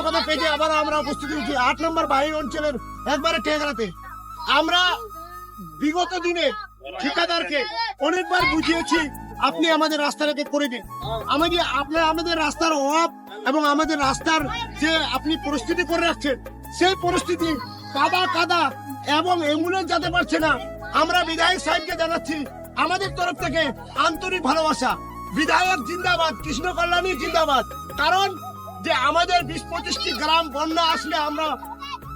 কথা পেয়ে আবার আমরা উপস্থিত হয়েছি 8 নম্বর বাহির অঞ্চলের একবারে টেকরাতে। আমরা বিগত দিনে ঠিকাদারকে অনেকবার বুঝিয়েছি আপনি আমাদের রাস্তাটাকে করে দিন। আমাদের রাস্তার অভাব এবং আমাদের রাস্তার যে আপনি পরিস্থিতি করে রাখছেন, সেই পরিস্থিতি কাদা এবং অ্যাম্বুলেন্স যেতে পারছে না। আমরা বিধায়ক সাহেবকে জানাচ্ছি আমাদের তরফ থেকে আন্তরিক ভালোবাসা, বিধায়ক জিন্দাবাদ, কৃষ্ণ কল্যাণী জিন্দাবাদ। কারণ যে আমাদের 20-25টি গ্রাম বন্যা আসলে আমরা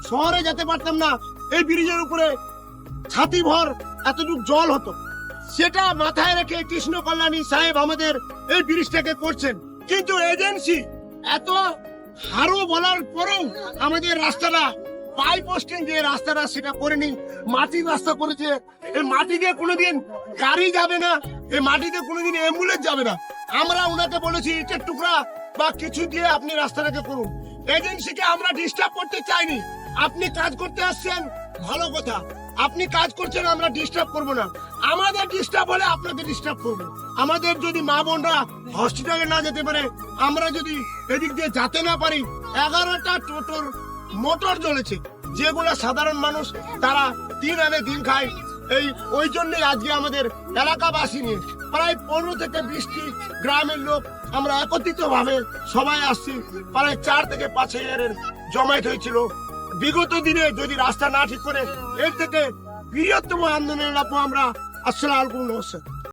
শহরে যেতে পারতাম না, এই ব্রিজের উপরে ছাতি ভর এতটুকু জল হতো। সেটা মাথায় রেখে কৃষ্ণ কল্যাণী সাহেব আমাদের এই ব্রিজটাকে করছেন। কিন্তু এজেন্সি এত হারো বলার পরেও আমাদের রাস্তাটা পাই পোস্টিং যে রাস্তাটা সেটা করেনি, মাটির রাস্তা করেছে। এই মাটি দিয়ে কোনোদিন গাড়ি যাবে না, এই মাটিতে কোনোদিন অ্যাম্বুলেন্স যাবে না। আমরা ওনাকে বলেছি ইটের টুকরা বা কিছু দিয়ে আপনি রাস্তাটাকে করুন। এজেন্সিকে আমরা ডিস্টার্ব করতে চাইনি। আপনি কাজ করতে আসছেন, ভালো কথা, আপনি কাজ করছেন, আমরা ডিস্টার্ব করবো না। আমাদের ডিস্টার্ব হলে আপনাকে ডিস্টার্ব করবো। আমাদের যদি মা বোনরা হসপিটালে না যেতে পারে, আমরা যদি এদিক দিয়ে যেতে না পারি, 11টা টোটোর মোটর জ্বলেছে, যেগুলো সাধারণ মানুষ তারা দিন আনে দিন খায়। ওই জন্যই আজকে আমাদের এলাকাবাসী নিয়ে প্রায় 15 থেকে 20টি গ্রামের লোক আমরা একত্রিত ভাবে সবাই আসছি। প্রায় 4 থেকে 5 হাজারের জমায়েত হয়েছিল। বিগত দিনে যদি রাস্তা না ঠিক করে এর থেকে বৃহত্তম আন্দোলনের আমরা আসলে আর কোনো